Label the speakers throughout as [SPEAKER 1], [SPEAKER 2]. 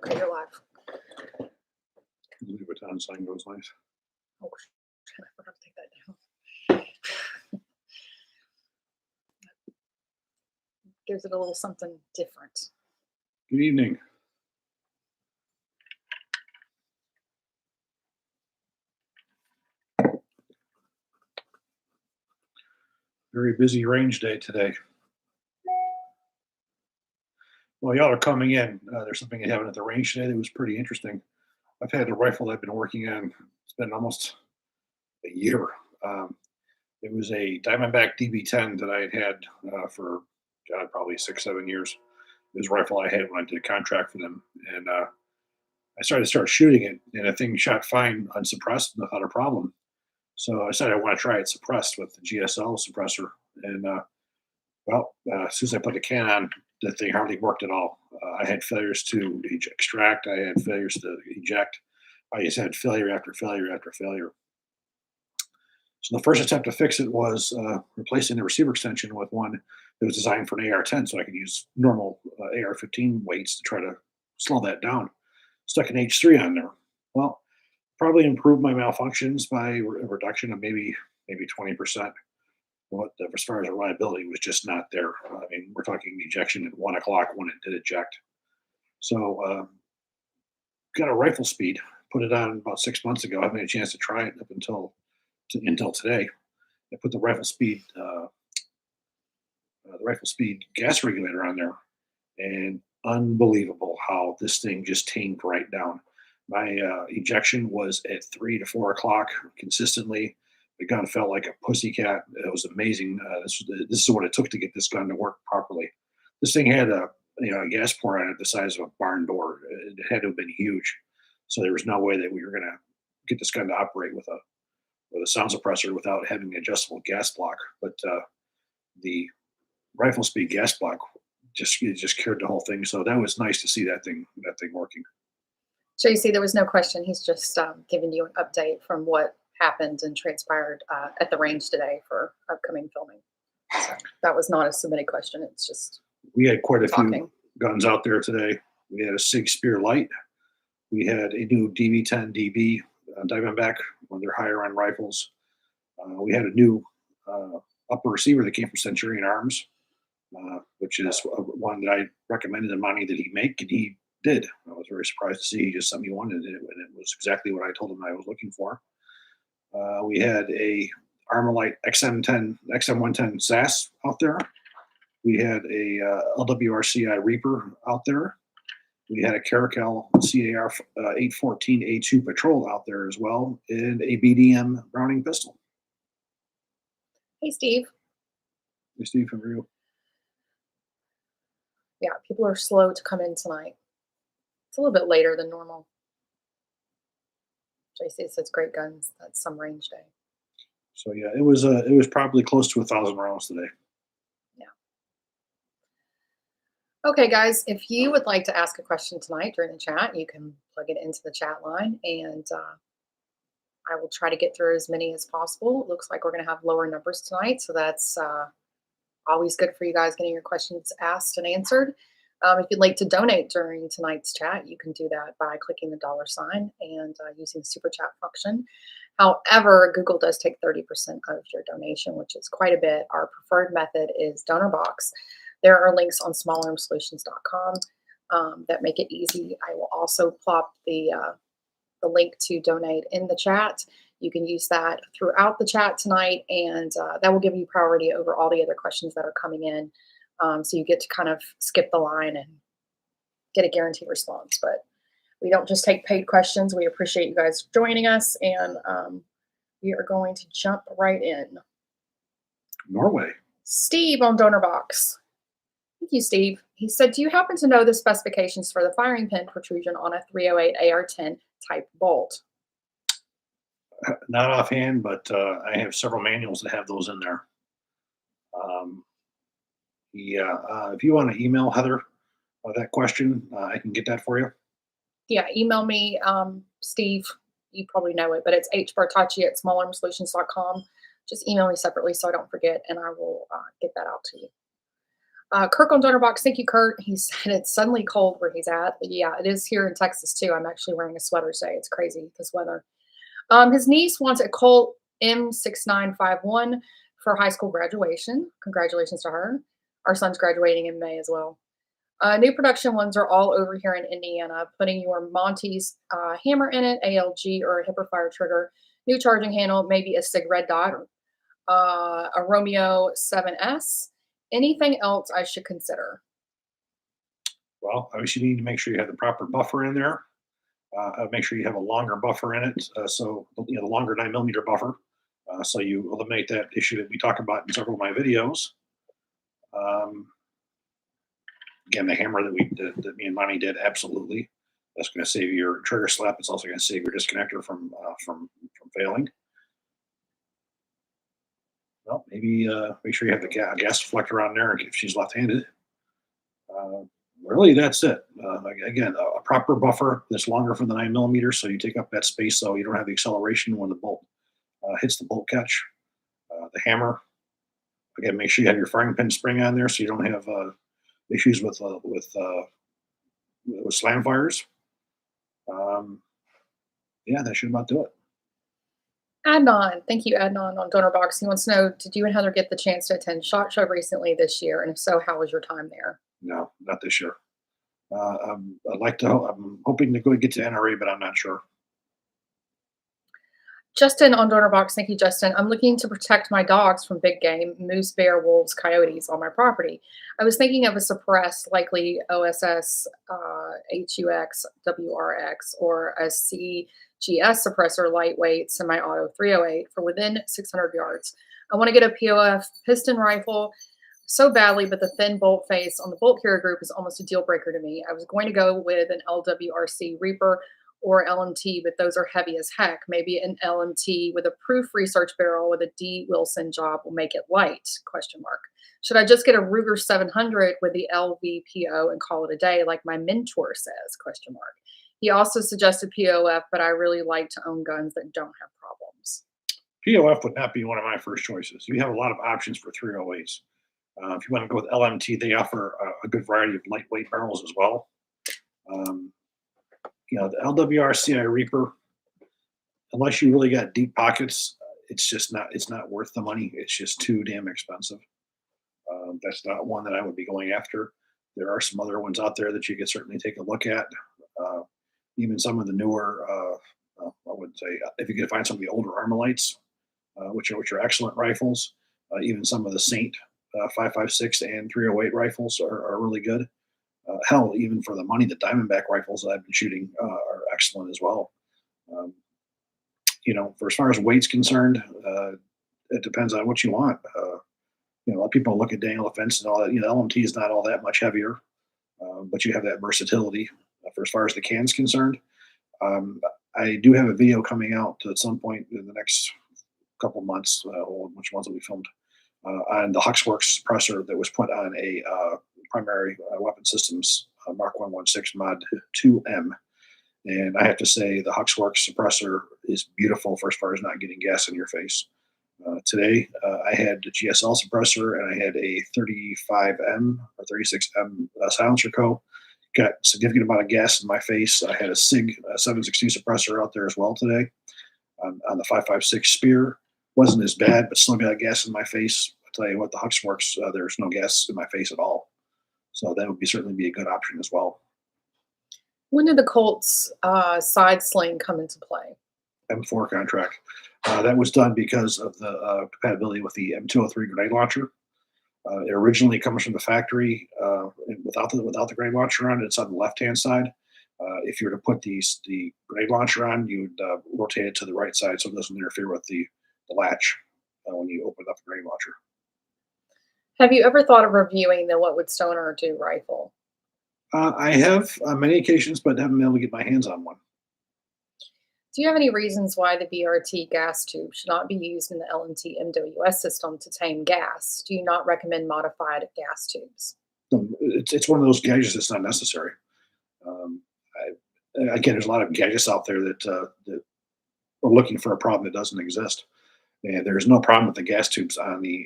[SPEAKER 1] Okay, you're live.
[SPEAKER 2] Louis Vuitton sign goes nice.
[SPEAKER 1] Oh, shit, I forgot to take that down. Gives it a little something different.
[SPEAKER 2] Good evening. Very busy range day today. Well, y'all are coming in. There's something that happened at the range today that was pretty interesting. I've had a rifle I've been working on. It's been almost a year. Um, it was a Diamondback DB10 that I had for probably 6, 7 years. It was a rifle I had when I did a contract for them, and I started shooting it, and the thing shot fine unsuppressed without a problem. So I decided I want to try it suppressed with the GSL suppressor, and as soon as I put the can on, the thing hardly worked at all. I had failures to extract. I had failures to eject. I just had failure after failure after failure. So the first attempt to fix it was replacing the receiver extension with one that was designed for an AR-10, so I could use normal AR-15 weights to try to slow that down. Stuck an H3 on there. Well, probably improved my malfunctions by a reduction of maybe 20%. But as far as reliability was just not there. I mean, we're talking ejection at 1 o'clock when it did eject. So got a rifle speed, put it on about 6 months ago. I haven't had a chance to try it up until today. I put the rifle speed gas regulator on there, and unbelievable how this thing just tamed right down. My ejection was at 3 to 4 o'clock consistently. The gun felt like a pussycat. It was amazing. This is what it took to get this gun to work properly. This thing had a gas port on it the size of a barn door. It had to have been huge. So there was no way that we were going to get this gun to operate with a sound suppressor without having an adjustable gas block. But the rifle speed gas block just cured the whole thing. So that was nice to see that thing working.
[SPEAKER 1] JC, there was no question. He's just giving you an update from what happened and transpired at the range today for upcoming filming. So that was not a submitted question. It's just
[SPEAKER 2] we had quite a
[SPEAKER 1] talking.
[SPEAKER 2] few guns out there today. We had a SIG Spear Light. We had a new DB10 DB Diamondback, one of their higher end rifles. We had a new upper receiver that came from Centurion Arms, which is one that I recommended the money that he make, and he did. I was very surprised to see he just sent me one, and it was exactly what I told him I was looking for. We had a Armalite XM110 SAS out there. We had a LWRCI Reaper out there. We had a Caracal CAR 814A2 Patrol out there as well, and a BDM Browning pistol.
[SPEAKER 1] Hey, Steve.
[SPEAKER 2] Hey, Steve, from Rio.
[SPEAKER 1] Yeah, people are slow to come in tonight. It's a little bit later than normal. JC says great guns. That's some range day.
[SPEAKER 2] So yeah, it was probably close to 1,000 rounds today.
[SPEAKER 1] Yeah. Okay, guys, if you would like to ask a question tonight during the chat, you can plug it into the chat line, and I will try to get through as many as possible. It looks like we're going to have lower numbers tonight, so that's always good for you guys getting your questions asked and answered. If you'd like to donate during tonight's chat, you can do that by clicking the $ and using the super chat function. However, Google does take 30% of your donation, which is quite a bit. Our preferred method is DonorBox. There are links on smallarmsolutions.com that make it easy. I will also plop the link to donate in the chat. You can use that throughout the chat tonight, and that will give you priority over all the other questions that are coming in. So you get to kind of skip the line and get a guaranteed response. But we don't just take paid questions. We appreciate you guys joining us, and we are going to jump right in.
[SPEAKER 2] Norway.
[SPEAKER 1] Steve on DonorBox. Thank you, Steve. He said, do you happen to know the specifications for the firing pin protrusion on a 308 AR-10 type bolt?
[SPEAKER 2] Not offhand, but I have several manuals that have those in there. If you want to email Heather that question, I can get that for you.
[SPEAKER 1] Yeah, email me, Steve. You probably know it, but it's hbartacci@smallarmsolutions.com. Just email me separately so I don't forget, and I will get that out to you. Kirk on Donnerbox, thank you, Kurt. He said it's suddenly cold where he's at. But yeah, it is here in Texas too. I'm actually wearing a sweater today. It's crazy this weather. His niece wants a Colt M6951 for high school graduation. Congratulations to her. Our son's graduating in May as well. New production ones are all over here in Indiana, putting your Monty's hammer in it, ALG or a Hipper fire trigger, new charging handle, maybe a Sig Red Dot, a Romeo 7S. Anything else I should consider?
[SPEAKER 2] Well, obviously, you need to make sure you have the proper buffer in there. Make sure you have a longer buffer in it. So, the longer 9 millimeter buffer. So you eliminate that issue that we talk about in several of my videos. Um, Again, the hammer that me and Monty did, absolutely. That's going to save your trigger slap. It's also going to save your disconnector from failing. Well, maybe make sure you have the gas deflector on there if she's left-handed. Uh, Really, that's it. Again, a proper buffer that's longer for the 9 millimeter, so you take up that space, so you don't have the acceleration when the bolt hits the bolt catch. The hammer, again, make sure you have your frying pin spring on there, so you don't have issues with slam fires. Um, yeah, that should about do it.
[SPEAKER 1] Adnan, thank you, Adnan on Donorbox. He wants to know, did you and Heather get the chance to attend SHOT Show recently this year? And if so, how was your time there?
[SPEAKER 2] No, not this year. I'd like to. I'm hoping to go get to NRA, but I'm not sure.
[SPEAKER 1] Justin on Donorbox, thank you, Justin. I'm looking to protect my dogs from big game, moose, bear, wolves, coyotes on my property. I was thinking of a suppressed, likely OSS, HUX, WRX, or a CGS suppressor, lightweight, semi-auto 308 for within 600 yards. I want to get a POF piston rifle so badly, but the thin bolt face on the bolt carrier group is almost a deal breaker to me. I was going to go with an LWRC Reaper or LMT, but those are heavy as heck. Maybe an LMT with a proof research barrel with a D Wilson job will make it light? Question mark. Should I just get a Ruger 700 with the LVPO and call it a day, like my mentor says? Question mark. He also suggested POF, but I really like to own guns that don't have problems.
[SPEAKER 2] POF would not be one of my first choices. You have a lot of options for 308s. If you want to go with LMT, they offer a good variety of lightweight barrels as well. Um, the LWRCI Reaper, unless you really got deep pockets, it's not worth the money. It's just too damn expensive. That's not one that I would be going after. There are some other ones out there that you could certainly take a look at. Uh, Even some of the newer, I would say, if you can find some of the older Armalites, which are excellent rifles. Even some of the Saint 5.56 and 308 rifles are really good. Hell, even for the money, the Diamondback rifles that I've been shooting are excellent as well. Um, for as far as weight's concerned, it depends on what you want. A lot of people look at Daniel Defense and all that. LMT is not all that much heavier, but you have that versatility. For as far as the can's concerned, um, I do have a video coming out at some point in the next couple months, which ones will be filmed, on the Huxworks suppressor that was put on a primary weapon systems Mark 116 Mod 2M. And I have to say, the Huxworks suppressor is beautiful for as far as not getting gas in your face. Today, I had a GSL suppressor and I had a 35M or 36M silencer co. Got a significant amount of gas in my face. I had a SIG 716 suppressor out there as well today on the 5.56 Spear. Wasn't as bad, but still got gas in my face. I tell you what, the Huxworks, there's no gas in my face at all. So that would certainly be a good option as well.
[SPEAKER 1] When did the Colt's side sling come into play?
[SPEAKER 2] M4 contract. That was done because of the compatibility with the M203 grenade launcher. It originally comes from the factory without the grenade launcher on it. It's on the left-hand side. If you were to put the grenade launcher on, you'd rotate it to the right side so it doesn't interfere with the latch when you open up the grenade launcher.
[SPEAKER 1] Have you ever thought of reviewing the What Would Stoner Do rifle?
[SPEAKER 2] I have on many occasions, but haven't been able to get my hands on one.
[SPEAKER 1] Do you have any reasons why the BRT gas tube should not be used in the LNT MWS system to tame gas? Do you not recommend modified gas tubes?
[SPEAKER 2] It's one of those gadgets that's not necessary. Again, there's a lot of gadgets out there that are looking for a problem that doesn't exist. And there's no problem with the gas tubes on the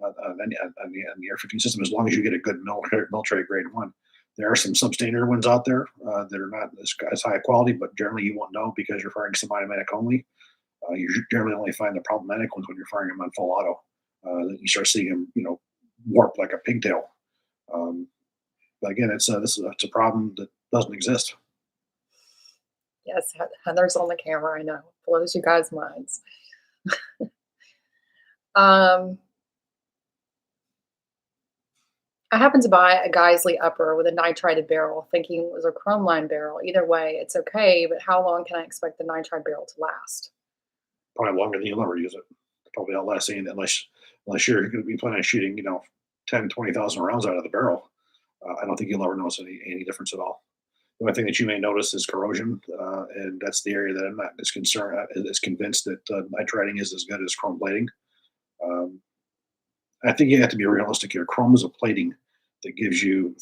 [SPEAKER 2] on the Air-15 system, as long as you get a good military grade one. There are some substandard ones out there that are not as high quality, but generally you won't know because you're firing semi-automatic only. You generally only find the problematic ones when you're firing them on full auto. That you start seeing them, warp like a pigtail. Um, but again, it's a problem that doesn't exist.
[SPEAKER 1] Yes, Heather's on the camera. I know, blows you guys' minds. Um, I happened to buy a Geisley upper with a nitrided barrel, thinking it was a chrome line barrel. Either way, it's okay, but how long can I expect the nitride barrel to last?
[SPEAKER 2] Probably longer than you'll ever use it. Probably outlast anything unless you're going to be planning on shooting, 10, 20,000 rounds out of the barrel. I don't think you'll ever notice any difference at all. The only thing that you may notice is corrosion, and that's the area that I'm not as concerned, as convinced that nitriding is as good as chrome plating. Um, I think you have to be realistic here. Chrome is a plating that gives you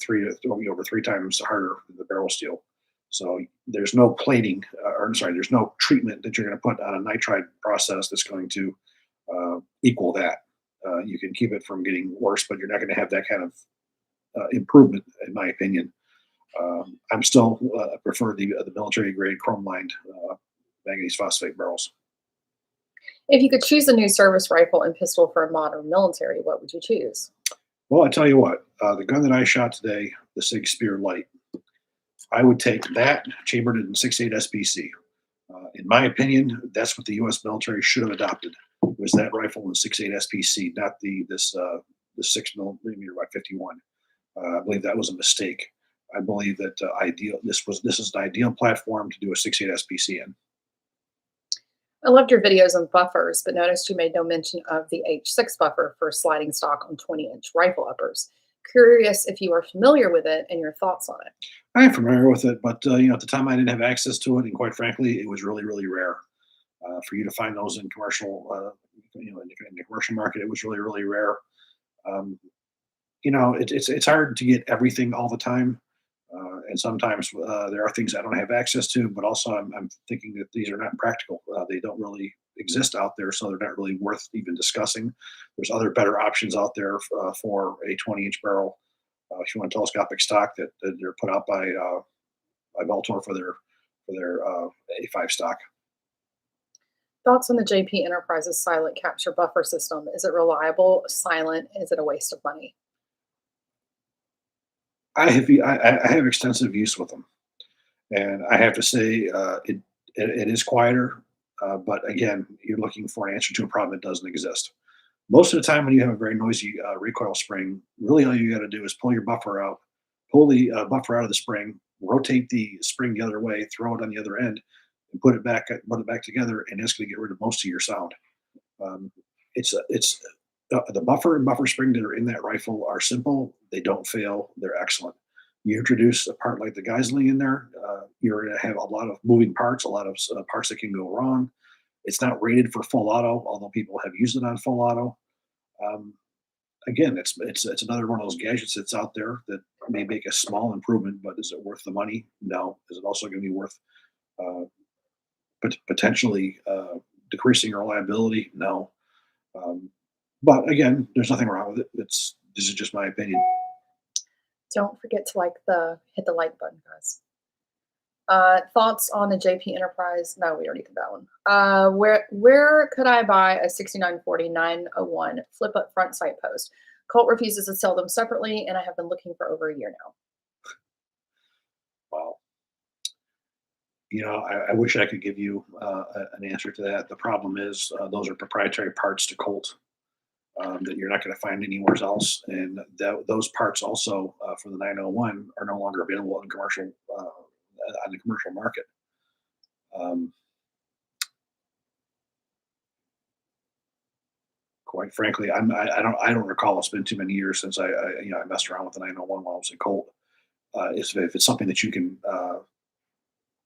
[SPEAKER 2] over 3 times harder than the barrel steel. So there's no plating, or I'm sorry, there's no treatment that you're going to put on a nitride process that's going to equal that. You can keep it from getting worse, but you're not going to have that kind of improvement, in my opinion. I'm still prefer the military grade chrome lined manganese phosphate barrels.
[SPEAKER 1] If you could choose a new service rifle and pistol for a modern military, what would you choose?
[SPEAKER 2] Well, I tell you what, the gun that I shot today, the Sig Spear Light, I would take that chambered in 6.8 SBC. In my opinion, that's what the U.S. military should have adopted. Was that rifle in 6.8 SPC, not the 6 millimeter by 51. I believe that was a mistake. I believe that this is an ideal platform to do a 6.8 SPC in.
[SPEAKER 1] I loved your videos on buffers, but noticed you made no mention of the H6 buffer for sliding stock on 20-inch rifle uppers. Curious if you are familiar with it and your thoughts on it.
[SPEAKER 2] I am familiar with it, but at the time I didn't have access to it, and quite frankly, it was really, really rare for you to find those in commercial. In the commercial market, it was really, really rare. Um, it's hard to get everything all the time, and sometimes there are things I don't have access to. But also, I'm thinking that these are not practical. They don't really exist out there, so they're not really worth even discussing. There's other better options out there for a 20-inch barrel. If you want telescopic stock that they're put out by Valtor for their A5 stock.
[SPEAKER 1] Thoughts on the JP Enterprises silent capture buffer system? Is it reliable, silent? Is it a waste of money?
[SPEAKER 2] I have extensive use with them, and I have to say it is quieter. But again, you're looking for an answer to a problem that doesn't exist. Most of the time, when you have a very noisy recoil spring, really all you got to do is pull your buffer out, pull the buffer out of the spring, rotate the spring the other way, throw it on the other end, and put it back together, and it's going to get rid of most of your sound. Um, it's the buffer and buffer spring that are in that rifle are simple. They don't fail. They're excellent. You introduce a part like the Geisling in there, you're going to have a lot of moving parts, a lot of parts that can go wrong. It's not rated for full auto, although people have used it on full auto. Um, Again, it's another one of those gadgets that's out there that may make a small improvement, but is it worth the money? No. Is it also going to be worth uh, potentially decreasing your reliability? No. Um, but again, there's nothing wrong with it. This is just my opinion.
[SPEAKER 1] Don't forget to hit the like button, guys. Thoughts on the JP Enterprise? No, we already did that one. Where could I buy a 6940 901 flip up front sight post? Colt refuses to sell them separately, and I have been looking for over a year now.
[SPEAKER 2] Wow. I wish I could give you an answer to that. The problem is those are proprietary parts to Colt that you're not going to find anywhere else, and those parts also for the 901 are no longer available in commercial on the commercial market. Um, Quite frankly, I don't recall. It's been too many years since I messed around with the 901 while I was in Colt. If it's something that you can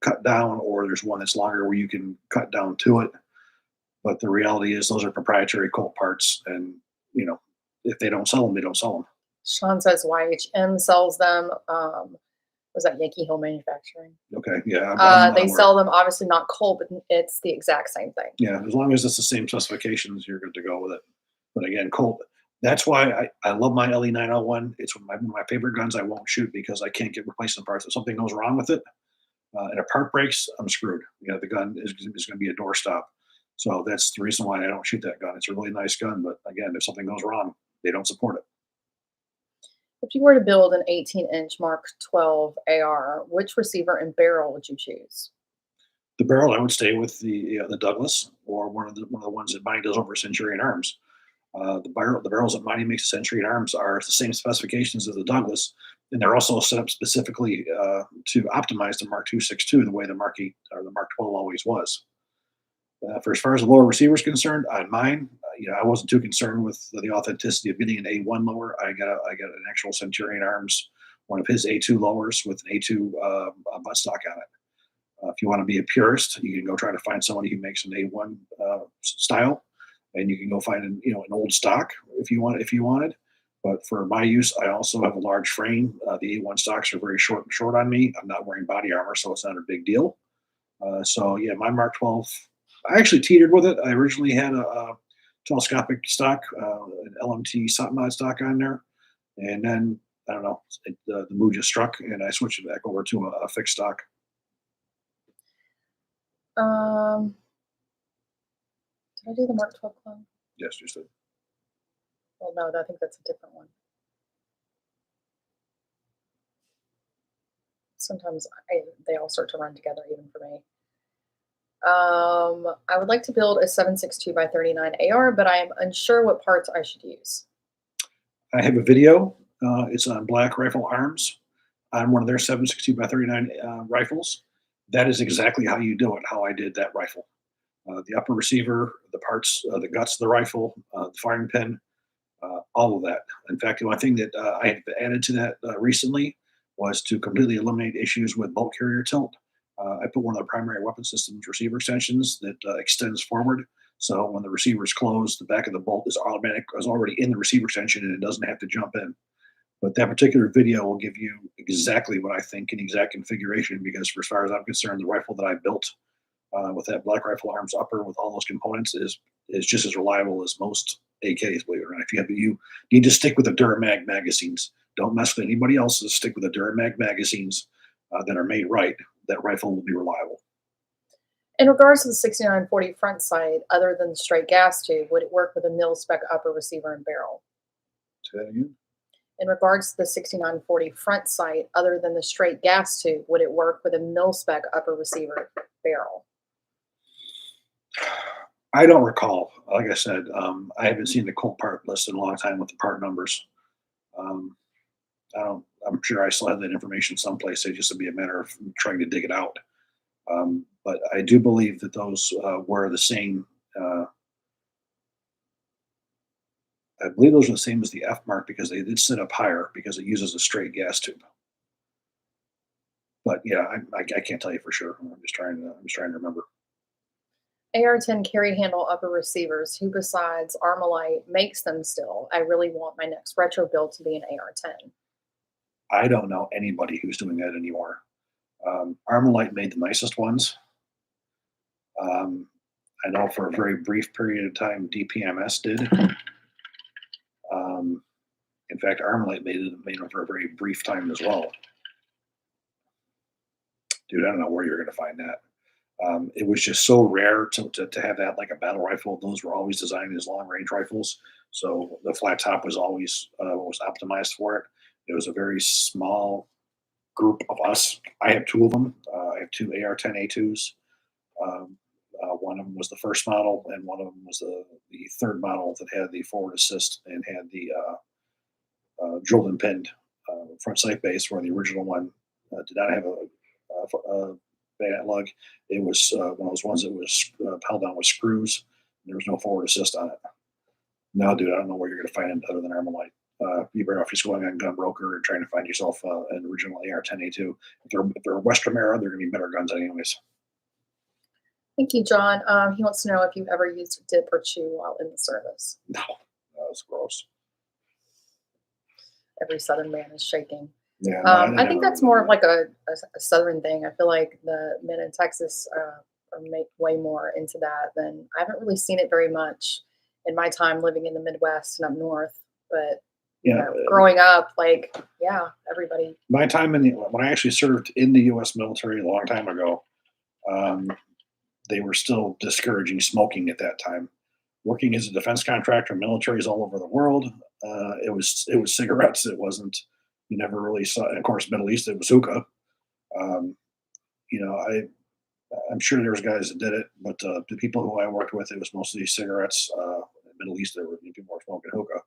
[SPEAKER 2] cut down, or there's one that's longer where you can cut down to it. But the reality is, those are proprietary Colt parts, and if they don't sell them, they don't sell them.
[SPEAKER 1] Sean says YHM sells them. Was that Yankee Hill Manufacturing?
[SPEAKER 2] Okay, yeah, I'm
[SPEAKER 1] They
[SPEAKER 2] aware.
[SPEAKER 1] sell them, obviously not Colt, but it's the exact same thing.
[SPEAKER 2] Yeah, as long as it's the same specifications, you're good to go with it. But again, Colt, That's why I love my LE 901. It's one of my favorite guns. I won't shoot because I can't get replacement parts. If something goes wrong with it and a part breaks, I'm screwed. The gun is going to be a doorstop. So that's the reason why I don't shoot that gun. It's a really nice gun, but again, if something goes wrong, they don't support it.
[SPEAKER 1] If you were to build an 18-inch Mark 12 AR, which receiver and barrel would you choose?
[SPEAKER 2] The barrel, I would stay with the Douglas or one of the ones that Bonnie does over Centurion Arms. The barrels that Mighty makes Century Arms are the same specifications as the Douglas, and they're also set up specifically to optimize the Mark 2.62 the way the Mark 8 or the Mark 12 always was. For as far as the lower receiver is concerned, on mine, I wasn't too concerned with the authenticity of getting an A1 lower. I got an actual Centurion Arms, one of his A2 lowers with an A2 buttstock on it. If you want to be a purist, you can go try to find somebody who makes an A1 style, and you can go find an old stock if you wanted. But for my use, I also have a large frame. The A1 stocks are very short on me. I'm not wearing body armor, so it's not a big deal. So yeah, my Mark 12. I actually teetered with it. I originally had a telescopic stock, an LMT mod stock on there, and then I don't know, the mood just struck, and I switched it back over to a fixed stock.
[SPEAKER 1] Um, did I do the Mark 12 clone?
[SPEAKER 2] Yes, just a,
[SPEAKER 1] Well, no, I think that's a different one. Sometimes they all start to run together, even for me. I would like to build a 7.62 by 39 AR, but I am unsure what parts I should use.
[SPEAKER 2] I have a video. It's on Black Rifle Arms on one of their 7.62 by 39 rifles. That is exactly how you do it. How I did that rifle. The upper receiver, the parts, the guts of the rifle, the firing pin, all of that. In fact, the one thing that I have added to that recently was to completely eliminate issues with bolt carrier tilt. I put one of the primary weapon systems receiver extensions that extends forward. So when the receiver is closed, the back of the bolt is already in the receiver extension and it doesn't have to jump in. But that particular video will give you exactly what I think in exact configuration because, for as far as I'm concerned, the rifle that I built with that Black Rifle Arms upper with all those components is just as reliable as most AKs. Believe it or not, if you need to stick with the Duramag magazines. Don't mess with anybody else's. Stick with the Duramag magazines that are made right. That rifle will be reliable.
[SPEAKER 1] In regards to the 6940 front sight, other than the straight gas tube, would it work with a mil spec upper receiver and barrel?
[SPEAKER 2] Say that again.
[SPEAKER 1] In regards to the 6940 front sight, other than the straight gas tube, would it work with a mil spec upper receiver barrel?
[SPEAKER 2] I don't recall. Like I said, I haven't seen the Colt part list in a long time with the part numbers. Um, I don't. I'm sure I still have that information someplace. It just would be a matter of trying to dig it out. But I do believe that those were the same. Uh, I believe those are the same as the F mark because they did sit up higher because it uses a straight gas tube. But yeah, I can't tell you for sure. I'm just trying to remember.
[SPEAKER 1] AR-10 carry handle upper receivers. Who besides Armalite makes them still? I really want my next retro build to be an AR-10.
[SPEAKER 2] I don't know anybody who's doing that anymore. Armalite made the nicest ones. Um, I know for a very brief period of time, DPMS did. Um, in fact, Armalite made them for a very brief time as well. Dude, I don't know where you're going to find that. It was just so rare to have that like a battle rifle. Those were always designed as long range rifles, so the flat top was always was optimized for it. It was a very small group of us. I have two of them. I have two AR-10 A2s. Um, one of them was the first model, and one of them was the third model that had the forward assist and had the drilled and pinned front sight base, where the original one did not have a bayonet lug. It was one of those ones that was held down with screws. There was no forward assist on it. No, dude, I don't know where you're going to find it other than Armalite. You better off just going on Gun Broker and trying to find yourself an original AR-10A2. If they're a Western era, they're going to be better guns anyways.
[SPEAKER 1] Thank you, John. He wants to know if you've ever used dip or chew while in the service.
[SPEAKER 2] No, that's gross.
[SPEAKER 1] Every Southern man is shaking.
[SPEAKER 2] Yeah, no, I
[SPEAKER 1] I think
[SPEAKER 2] never
[SPEAKER 1] that's more of like a Southern thing. I feel like the men in Texas are way more into that than I haven't really seen it very much in my time living in the Midwest and up north. But
[SPEAKER 2] Yeah,
[SPEAKER 1] growing up, like, yeah, everybody.
[SPEAKER 2] my time in the when I actually served in the U.S. military a long time ago, um, they were still discouraging smoking at that time. Working as a defense contractor, militaries all over the world, it was cigarettes. It wasn't. You never really saw. Of course, Middle East it was hookah. Um, you know, I'm sure there was guys that did it, but the people who I worked with, it was mostly cigarettes. In the Middle East, there were people were smoking hookah.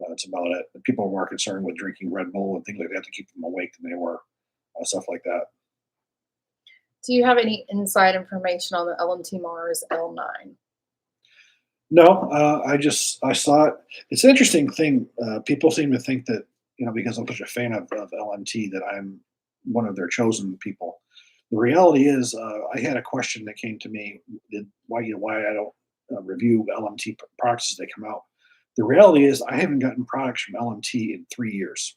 [SPEAKER 2] That's about it. And people were more concerned with drinking Red Bull and things like that to keep them awake than they were stuff like that.
[SPEAKER 1] Do you have any inside information on the LMT Mars L9?
[SPEAKER 2] No, I saw it. It's an interesting thing. People seem to think that because I'm such a fan of LMT that I'm one of their chosen people. The reality is, I had a question that came to me: why I don't review LMT products as they come out. The reality is, I haven't gotten products from LMT in 3 years.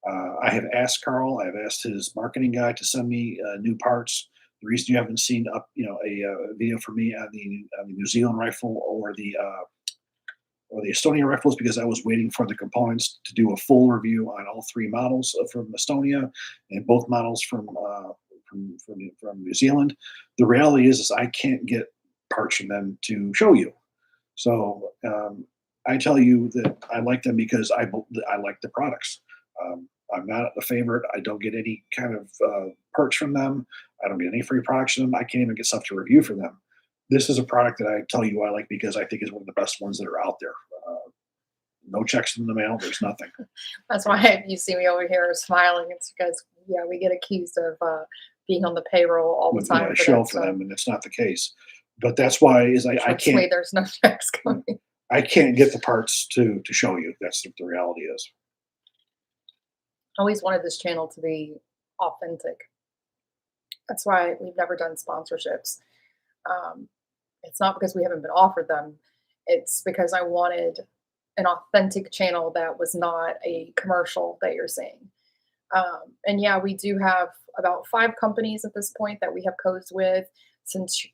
[SPEAKER 2] I have asked Carl, I've asked his marketing guy to send me new parts. The reason you haven't seen a video from me on the New Zealand rifle or the Estonia rifle is because I was waiting for the components to do a full review on all three models from Estonia and both models from New Zealand. The reality is I can't get parts from them to show you. So I tell you that I like them because I like the products. I'm not a favorite. I don't get any kind of perks from them. I don't get any free products from them. I can't even get stuff to review for them. This is a product that I tell you I like because I think is one of the best ones that are out there. No checks in the mail. There's nothing.
[SPEAKER 1] That's why if you see me over here smiling, it's because, yeah, we get accused of being on the payroll all the
[SPEAKER 2] Yeah,
[SPEAKER 1] time for
[SPEAKER 2] show
[SPEAKER 1] that
[SPEAKER 2] for
[SPEAKER 1] stuff.
[SPEAKER 2] them, and it's not the case. But that's why is I
[SPEAKER 1] Trust me,
[SPEAKER 2] can't
[SPEAKER 1] there's no checks coming.
[SPEAKER 2] I can't get the parts to show you. That's what the reality is.
[SPEAKER 1] I always wanted this channel to be authentic. That's why we've never done sponsorships. Um, it's not because we haven't been offered them. It's because I wanted an authentic channel that was not a commercial that you're seeing. And yeah, we do have about 5 companies at this point that we have codes with: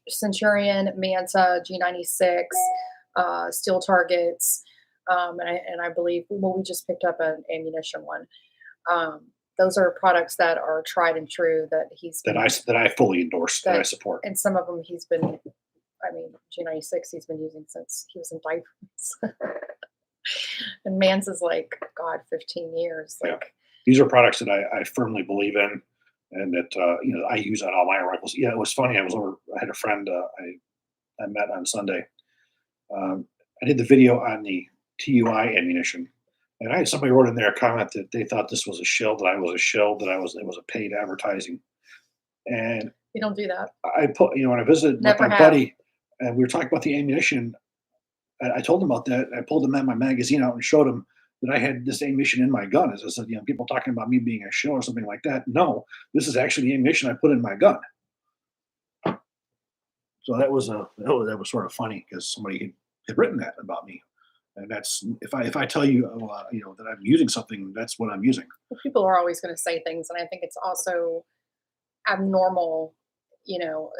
[SPEAKER 1] Centurion, Manta, G96, Steel Targets, and I believe, well, we just picked up an ammunition one. Um, those are products that are tried and true that he's
[SPEAKER 2] That
[SPEAKER 1] been
[SPEAKER 2] I fully endorse, that I
[SPEAKER 1] that,
[SPEAKER 2] support.
[SPEAKER 1] and some of them he's been. I mean, G96 he's been using since he was in diapers, and Man's like God, 15 years.
[SPEAKER 2] Yeah.
[SPEAKER 1] Like,
[SPEAKER 2] These are products that I firmly believe in, and that I use on all my rifles. Yeah, it was funny. I had a friend I met on Sunday. Um, I did the video on the TUI ammunition, and I had somebody wrote in there a comment that they thought this was a shill, that I was a shill, that it was a paid advertising. And
[SPEAKER 1] we don't do that.
[SPEAKER 2] I put when I visited with
[SPEAKER 1] Never
[SPEAKER 2] my
[SPEAKER 1] have.
[SPEAKER 2] buddy, and we were talking about the ammunition. I told him about that. I pulled him my magazine out and showed him that I had this ammunition in my gun. As I said, people talking about me being a shill or something like that. No, this is actually the ammunition I put in my gun. So that was sort of funny because somebody had written that about me, and that's if I tell you that I'm using something, that's what I'm using.
[SPEAKER 1] Well, people are always going to say things, and I think it's also abnormal,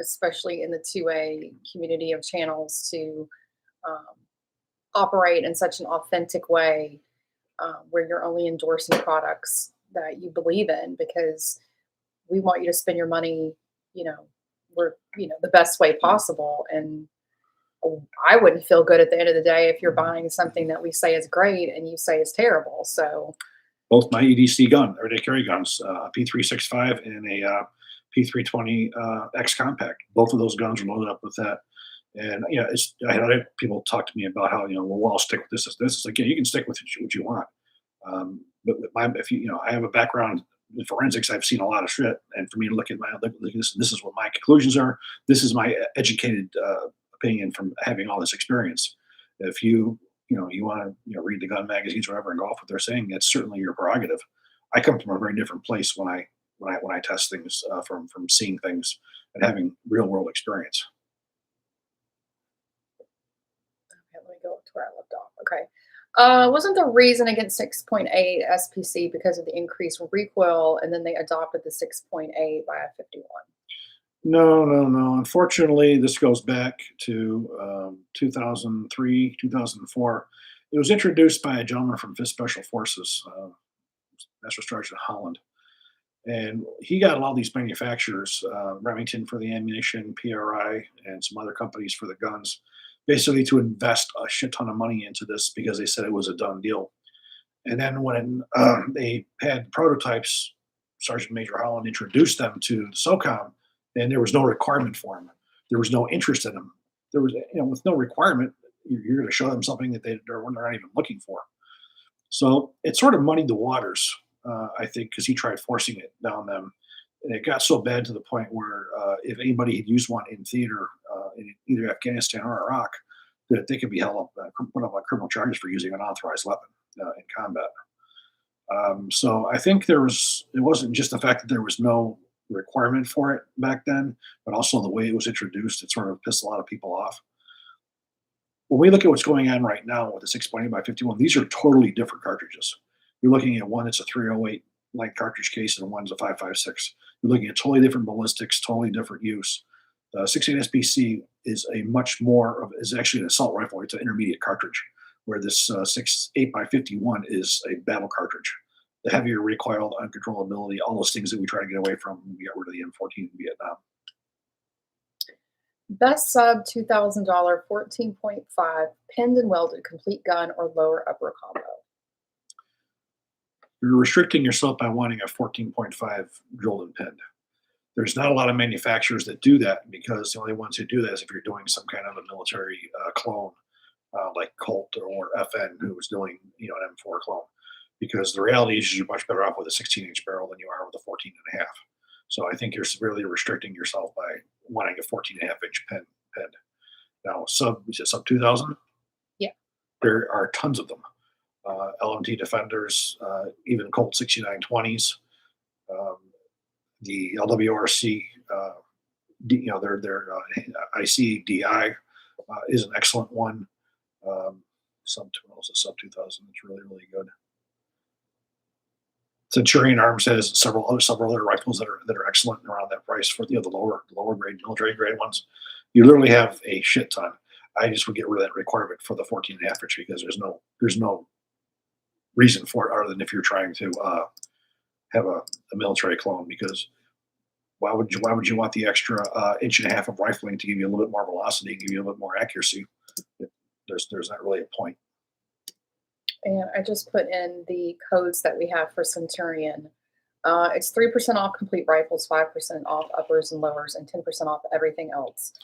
[SPEAKER 1] especially in the 2A community of channels, to um, operate in such an authentic way, where you're only endorsing products that you believe in, because we want you to spend your money, you know, the best way possible. And I wouldn't feel good at the end of the day if you're buying something that we say is great and you say is terrible. So
[SPEAKER 2] Both my EDC gun, everyday carry guns, a P365 and a P320 X compact. Both of those guns are loaded up with that. And yeah, I had other people talk to me about how well, I'll stick with this. It's like, yeah, you can stick with what you want. But with if I have a background in forensics, I've seen a lot of shit, and for me to look at this is what my conclusions are. This is my educated opinion from having all this experience. If you want to read the gun magazines or whatever and go off what they're saying, that's certainly your prerogative. I come from a very different place when I test things from seeing things and having real world experience.
[SPEAKER 1] okay, let me go to where I left off. Okay. Wasn't the reason against 6.8 SPC because of the increased recoil, and then they adopted the 6.8 by a 51?
[SPEAKER 2] No, no, no. Unfortunately, this goes back to 2003, 2004. It was introduced by a gentleman from Fifth Special Forces, Master Sergeant Holland, and he got all these manufacturers, Remington for the ammunition, PRI, and some other companies for the guns, basically to invest a shit ton of money into this because they said it was a done deal. And then when they had prototypes, Sergeant Major Holland introduced them to the SOCOM, and there was no requirement for them. There was no interest in them. There was, with no requirement, you're going to show them something that they're not even looking for. So it sort of muddied the waters, I think, because he tried forcing it down them. And it got so bad to the point where if anybody had used one in theater in either Afghanistan or Iraq, that they could be held up, put up on criminal charges for using an authorized weapon in combat. So I think it wasn't just the fact that there was no requirement for it back then, but also the way it was introduced. It sort of pissed a lot of people off. When we look at what's going on right now with the 6.8 by 51, these are totally different cartridges. You're looking at one that's a 308 light cartridge case and one's a 5.56. You're looking at totally different ballistics, totally different use. The 16 SBC is is actually an assault rifle. It's an intermediate cartridge, where this 6.8 by 51 is a battle cartridge. The heavier recoil, the uncontrollability, all those things that we try to get away from when we got rid of the M14 in Vietnam.
[SPEAKER 1] Best sub $2,000 14.5 pinned and welded complete gun or lower upper combo.
[SPEAKER 2] You're restricting yourself by wanting a 14.5 drilled and pinned. There's not a lot of manufacturers that do that because the only ones who do that is if you're doing some kind of a military clone, like Colt or FN, who was doing an M4 clone. Because the reality is you're much better off with a 16-inch barrel than you are with a 14 and a half. So I think you're severely restricting yourself by wanting a 14 and a half inch pen. Now, you said sub 2,000?
[SPEAKER 1] Yeah.
[SPEAKER 2] There are tons of them. LMT Defenders, even Colt 6920s, the LWRC, their ICDI is an excellent one. Sub 2,000. It's really, really good. Centurion Arms has several other rifles that are excellent around that price for the lower grade military grade ones. You literally have a shit ton. I just would get rid of that requirement for the 14 and a half inch because there's no reason for it other than if you're trying to have a military clone. Because why would you want the extra inch and a half of rifling to give you a little bit more velocity, give you a little bit more accuracy? There's not really a point.
[SPEAKER 1] And I just put in the codes that we have for Centurion. It's 3% off complete rifles, 5% off uppers and lowers, and 10% off everything else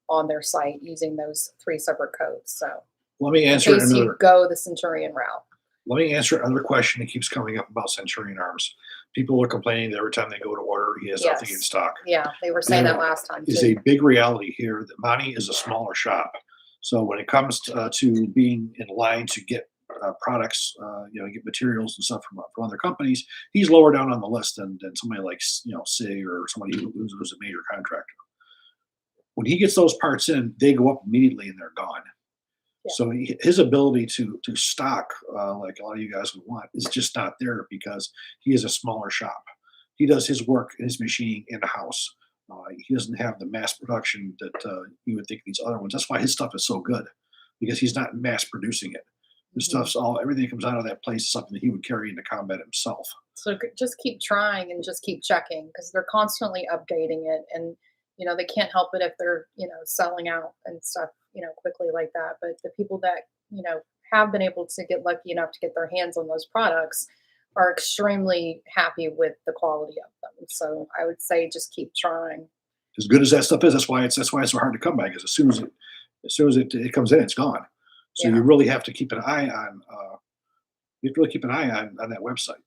[SPEAKER 1] on their site using those 3 separate codes. So
[SPEAKER 2] let me answer
[SPEAKER 1] in case you go the Centurion route.
[SPEAKER 2] Let me answer another question that keeps coming up about Centurion Arms. People are complaining that every time they go to order, he has nothing in stock.
[SPEAKER 1] Yeah, they were saying that last time.
[SPEAKER 2] Is a big reality here that Monty is a smaller shop. So when it comes to being in line to get products, get materials and stuff from other companies, he's lower down on the list than somebody like SIG or somebody who's a major contractor. When he gets those parts in, they go up immediately and they're gone. Yeah. So his ability to stock, like a lot of you guys would want, is just not there because he is a smaller shop. He does his work and his machining in the house. He doesn't have the mass production that you would think these other ones. That's why his stuff is so good, because he's not mass producing it. The stuff's everything that comes out of that place is something that he would carry into combat himself.
[SPEAKER 1] So just keep trying and just keep checking because they're constantly updating it, and they can't help it if they're selling out and stuff quickly like that. But the people that have been able to get lucky enough to get their hands on those products are extremely happy with the quality of them. So I would say just keep trying.
[SPEAKER 2] As good as that stuff is, that's why it's so hard to come by, because as soon as it comes in, it's gone. So you really have to keep an eye on. You have to really keep an eye on that website.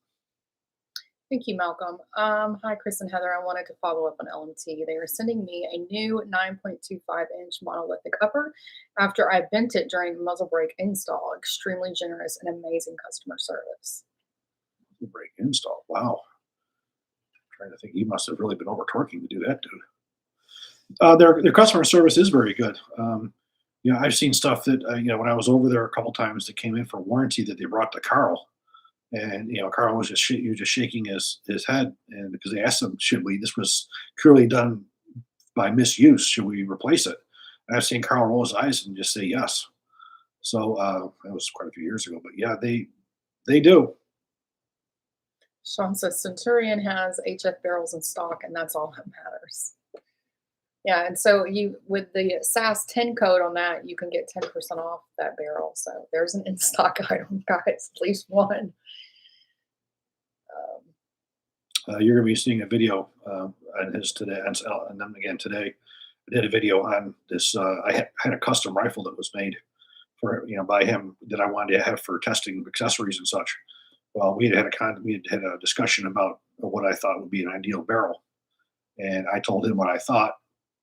[SPEAKER 1] Thank you, Malcolm. Hi, Chris and Heather. I wanted to follow up on LMT. They are sending me a new 9.25-inch monolithic upper after I bent it during muzzle brake install. Extremely generous and amazing customer service.
[SPEAKER 2] Muzzle brake install. Wow. I'm trying to think. You must have really been over torquing to do that, dude. Their customer service is very good. I've seen stuff that when I was over there a couple times that came in for warranty that they brought to Carl. And Carl was just shaking his head, and because they asked him, this was clearly done by misuse, should we replace it? And I've seen Carl roll his eyes and just say yes. So that was quite a few years ago. But yeah, they do.
[SPEAKER 1] Sean says Centurion has HF barrels in stock, and that's all that matters. Yeah, and so you with the SAS 10 code on that, you can get 10% off that barrel. So there's an in stock item, guys, at least one. Um,
[SPEAKER 2] You're going to be seeing a video on his today, and then again today. I did a video on this. I had a custom rifle that was made for by him that I wanted to have for testing accessories and such. Well, we had a discussion about what I thought would be an ideal barrel, and I told him what I thought.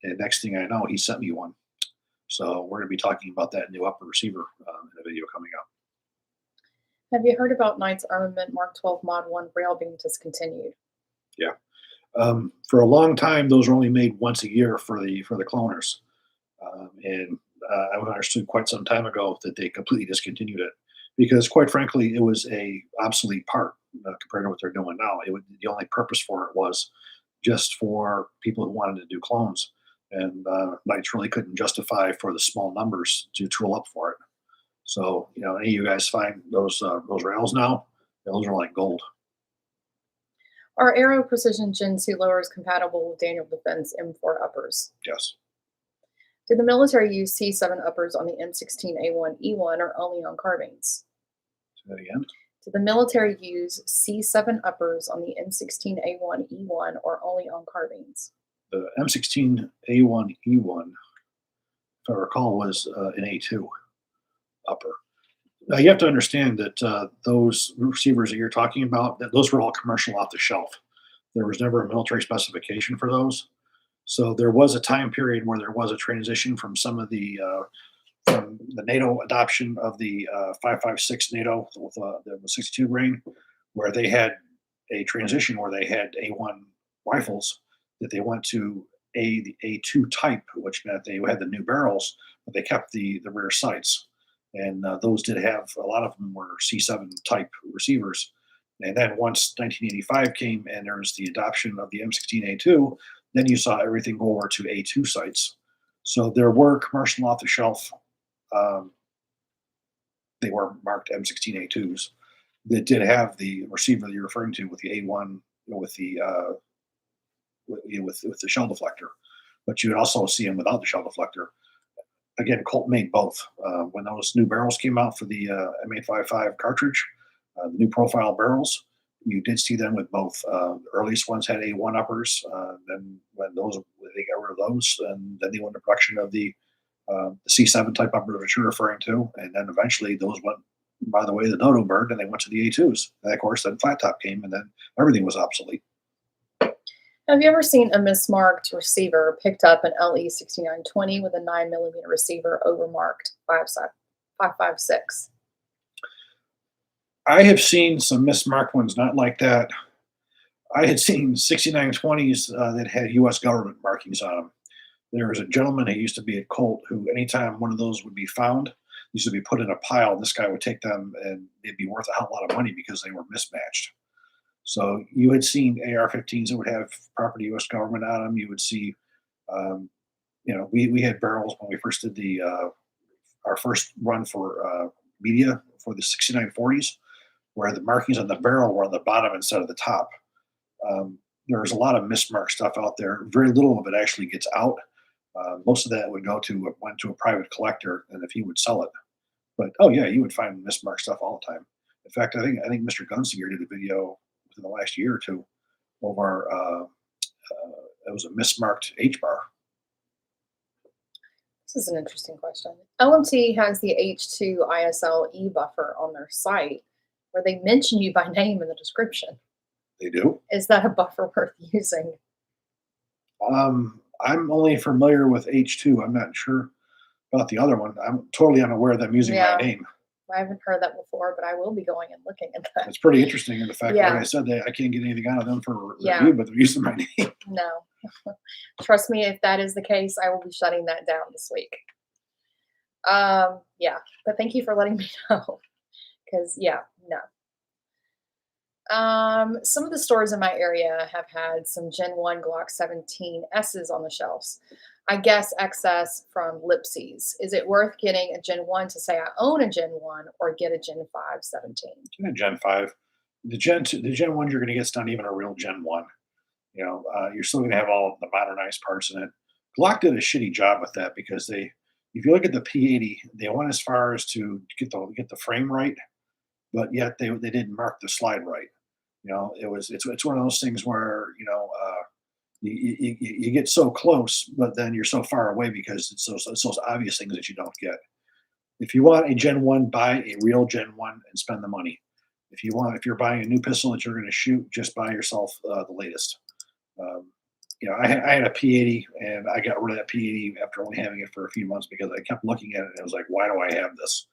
[SPEAKER 2] And next thing I know, he sent me one. So we're going to be talking about that new upper receiver in a video coming up.
[SPEAKER 1] have you heard about Knight's Armament Mark 12 Mod 1 rail being discontinued?
[SPEAKER 2] Yeah. For a long time, those were only made once a year for the cloners, and I understood quite some time ago that they completely discontinued it because, quite frankly, it was a obsolete part compared to what they're doing now. The only purpose for it was just for people who wanted to do clones, and Knights really couldn't justify for the small numbers to tool up for it. So, any of you guys find those rails now? Those are like gold.
[SPEAKER 1] Are Aero Precision Gen 2 lowers compatible with Daniel Defense M4 uppers?
[SPEAKER 2] Yes.
[SPEAKER 1] Did the military use C7 uppers on the M16A1E1 or only on carbines?
[SPEAKER 2] Say that again.
[SPEAKER 1] Did the military use C7 uppers on the M16A1E1 or only on carbines?
[SPEAKER 2] The M16A1E1, if I recall, was an A2 upper. Now you have to understand that those receivers that you're talking about, that those were all commercial off the shelf. There was never a military specification for those. So there was a time period where there was a transition from the NATO adoption of the 5.56 NATO with the 62 grain, where they had a transition where they had A1 rifles that they went to the A2 type, which meant they had the new barrels, but they kept the rear sights. And those did have a lot of them were C7 type receivers. And then once 1985 came and there was the adoption of the M16A2, then you saw everything go over to A2 sites. So there were commercial off the shelf. Um, they were marked M16A2s that did have the receiver that you're referring to with the A1 with the with the shell deflector, but you would also see them without the shell deflector. Again, Colt made both. When those new barrels came out for the M855 cartridge, the new profile barrels, you did see them with both. The earliest ones had A1 uppers. Then when they got rid of those, and then they went to production of the C7 type uppers that you're referring to, and then eventually those went by the way the dodo bird, and they went to the A2s. And of course, then flat top came, and then everything was obsolete.
[SPEAKER 1] Have you ever seen a mismarked receiver picked up an LE6920 with a 9mm receiver overmarked 5.56?
[SPEAKER 2] I have seen some mismarked ones, not like that. I had seen 6920s that had U.S. government markings on them. There was a gentleman who used to be at Colt who, anytime one of those would be found, used to be put in a pile. This guy would take them and they'd be worth a hell lot of money because they were mismatched. So you had seen AR-15s that would have property U.S. government on them. You would see, um, we had barrels when we first did our first run for media for the 6940s, where the markings on the barrel were on the bottom instead of the top. There's a lot of mismarked stuff out there. Very little of it actually gets out. Most of that went to a private collector, and if he would sell it. But oh yeah, you would find mismarked stuff all the time. In fact, I think Mr. Gunsinger did a video within the last year or two over it was a mismarked H bar.
[SPEAKER 1] This is an interesting question. LMT has the H2 ISL E buffer on their site where they mention you by name in the description.
[SPEAKER 2] They do.
[SPEAKER 1] Is that a buffer worth using?
[SPEAKER 2] I'm only familiar with H2. I'm not sure about the other one. I'm totally unaware of them using my
[SPEAKER 1] Yeah,
[SPEAKER 2] name.
[SPEAKER 1] I haven't heard that before, but I will be going and looking at that.
[SPEAKER 2] It's pretty interesting in the fact, like
[SPEAKER 1] Yeah,
[SPEAKER 2] I said, I can't get anything out of them for
[SPEAKER 1] yeah,
[SPEAKER 2] review, but they're using my name.
[SPEAKER 1] no. Trust me, if that is the case, I will be shutting that down this week. Yeah, but thank you for letting me know. Because, yeah, no. Some of the stores in my area have had some Gen 1 Glock 17 S's on the shelves. I guess excess from Lipsies. Is it worth getting a Gen 1 to say I own a Gen 1 or get a Gen 5 17?
[SPEAKER 2] And Gen 5. The Gen 2, the Gen 1 you're going to get is not even a real Gen 1. You're still going to have all of the modernized parts in it. Glock did a shitty job with that because if you look at the P80, they went as far as to get the frame right, but yet they didn't mark the slide right. It's one of those things where you get so close, but then you're so far away because it's those obvious things that you don't get. If you want a Gen 1, buy a real Gen 1 and spend the money. If you're buying a new pistol that you're going to shoot, just buy yourself the latest. Um, I had a P80 and I got rid of that P80 after only having it for a few months because I kept looking at it and I was like, why do I have this?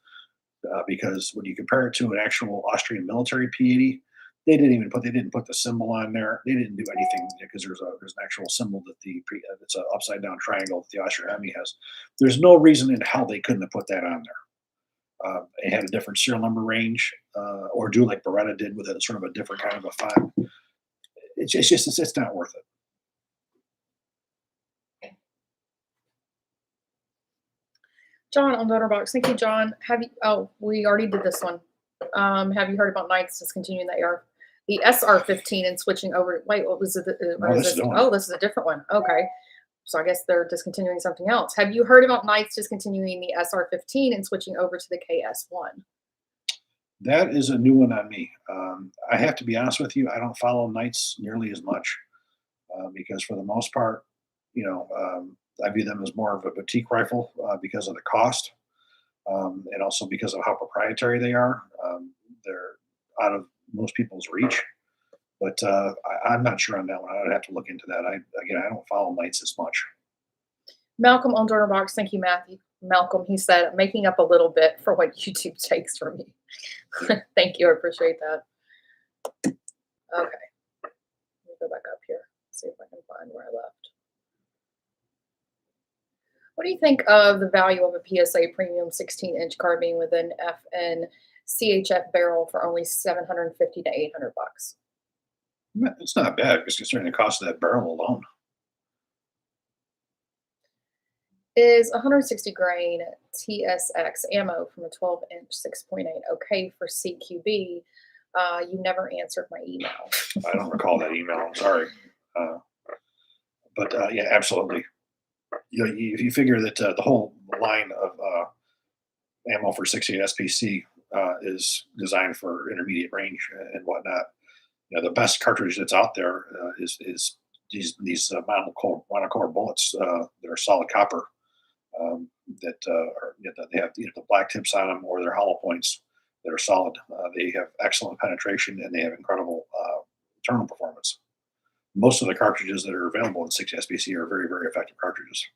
[SPEAKER 2] Because when you compare it to an actual Austrian military P80, they didn't put the symbol on there. They didn't do anything because there's an actual symbol that it's an upside down triangle that the Austrian Hemi has. There's no reason in hell they couldn't have put that on there. It had a different serial number range, or do like Beretta did with a sort of a different kind of a font. It's not worth it.
[SPEAKER 1] John on Letterboxd. Thank you, John. We already did this one. Have you heard about Knights discontinuing the SR-15 and switching over? Wait, what was it? Or
[SPEAKER 2] No,
[SPEAKER 1] is
[SPEAKER 2] this is
[SPEAKER 1] this?
[SPEAKER 2] the one.
[SPEAKER 1] Oh, this is a different one. Okay. So I guess they're discontinuing something else. Have you heard about Knights discontinuing the SR-15 and switching over to the KS1?
[SPEAKER 2] That is a new one on me. I have to be honest with you. I don't follow Knights nearly as much because, for the most part, I view them as more of a boutique rifle because of the cost and also because of how proprietary they are. They're out of most people's reach, but I'm not sure on that one. I'd have to look into that. I don't follow Knights as much.
[SPEAKER 1] Malcolm on Letterboxd. Thank you, Matthew. Malcolm, he said, making up a little bit for what YouTube takes from me. Thank you. I appreciate that. Okay. Let me go back up here. See if I can find where I left. What do you think of the value of a PSA premium 16-inch carbine with an FN CHF barrel for only 750 to 800 bucks?
[SPEAKER 2] It's not bad, just considering the cost of that barrel alone.
[SPEAKER 1] Is 160 grain TSX ammo from a 12-inch 6.8 okay for CQB? You never answered my email.
[SPEAKER 2] I don't recall that email. I'm sorry, uh, but yeah, absolutely. If you figure that the whole line of ammo for 68 SPC is designed for intermediate range and whatnot, the best cartridge that's out there is these monocore bullets that are solid copper that that they have the black tips on them or they're hollow points that are solid. They have excellent penetration and they have incredible internal performance. Most of the cartridges that are available in 60 SPC are very, very effective cartridges.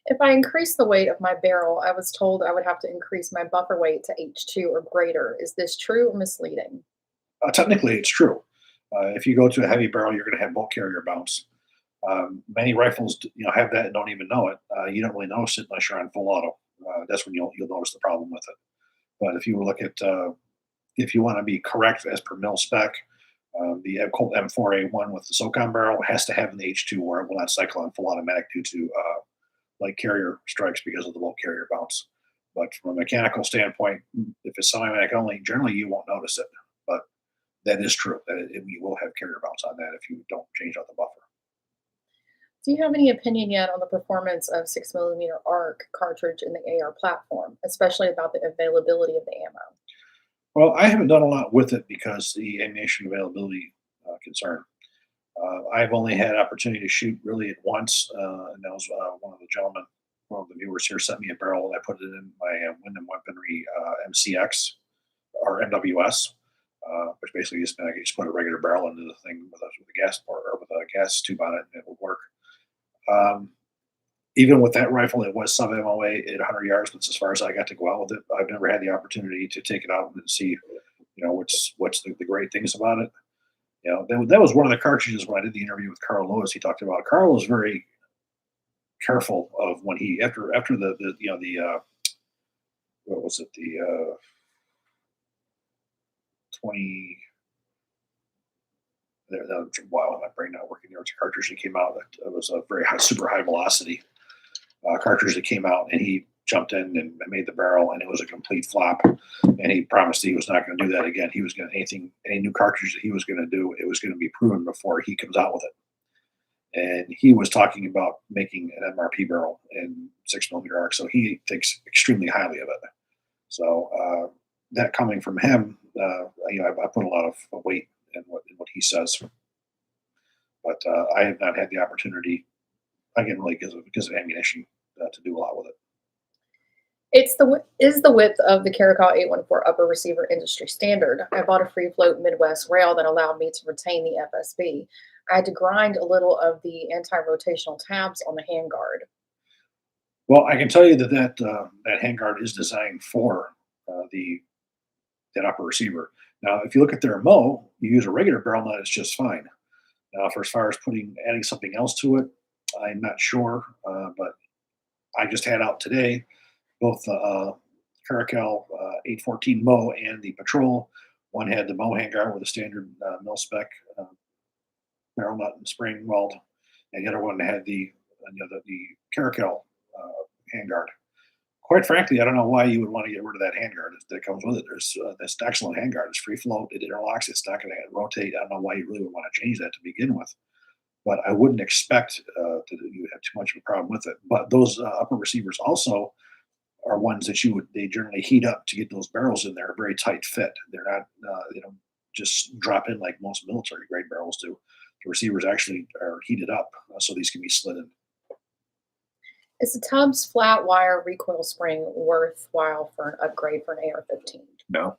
[SPEAKER 1] If I increase the weight of my barrel, I was told I would have to increase my buffer weight to H2 or greater. Is this true or misleading?
[SPEAKER 2] Technically, it's true. If you go to a heavy barrel, you're going to have bulk carrier bounce. Many rifles, have that and don't even know it. You don't really notice it unless you're on full auto. That's when you'll notice the problem with it. But if you look at if you want to be correct as per mil spec, the Colt M4A1 with the SOCOM barrel has to have an H2 or it will not cycle on full automatic due to light carrier strikes because of the bulk carrier bounce. But from a mechanical standpoint, if it's semi-automatic only, generally you won't notice it. But that is true. You will have carrier bounce on that if you don't change out the buffer.
[SPEAKER 1] Do you have any opinion yet on the performance of 6mm ARC cartridge in the AR platform, especially about the availability of the ammo?
[SPEAKER 2] Well, I haven't done a lot with it because the ammunition availability concern. I've only had opportunity to shoot really at once, and that was one of the viewers here sent me a barrel, and I put it in my Wyndham Weaponry MCX or MWS, which basically just meant I could just put a regular barrel into the thing with a gas port or with a gas tube on it, and it would work. Um, Even with that rifle, it was sub MOA at 100 yards. That's as far as I got to go out with it. I've never had the opportunity to take it out and see, what's the great things about it. That was one of the cartridges when I did the interview with Carl Lewis. He talked about Carl was very careful of when he after the what was it, the 20 That was wow, my brain not working. There was a cartridge that came out that was a very high, super high velocity cartridge that came out, and he jumped in and made the barrel, and it was a complete flop. And he promised he was not going to do that again. He was going to any new cartridge that he was going to do, it was going to be proven before he comes out with it. And he was talking about making an MRP barrel in 6 millimeter arc, so he thinks extremely highly of it. So that coming from him, I put a lot of weight in what he says, but I have not had the opportunity again, really because of ammunition, to do a lot with it.
[SPEAKER 1] Is the width of the Caracal 814 upper receiver industry standard. I bought a free float Midwest rail that allowed me to retain the FSB. I had to grind a little of the anti-rotational tabs on the handguard.
[SPEAKER 2] Well, I can tell you that handguard is designed for the that upper receiver. Now, if you look at their MO, you use a regular barrel nut, it's just fine. Now, for as far as adding something else to it, I'm not sure, but I just had out today both the Caracal 814 Mo and the Patrol. One had the Mo handguard with a standard mil spec barrel nut and spring weld, and the other one had the Caracal handguard. Quite frankly, I don't know why you would want to get rid of that handguard that comes with it. There's That's an excellent handguard. It's free float. It interlocks. It's not going to rotate. I don't know why you really would want to change that to begin with. But I wouldn't expect that you would have too much of a problem with it. But those upper receivers also are ones that they generally heat up to get those barrels in there, a very tight fit. They're not they don't just drop in like most military grade barrels do. The receivers actually are heated up, so these can be slid in.
[SPEAKER 1] Is the Tubbs flat wire recoil spring worthwhile for an upgrade for an AR-15?
[SPEAKER 2] No.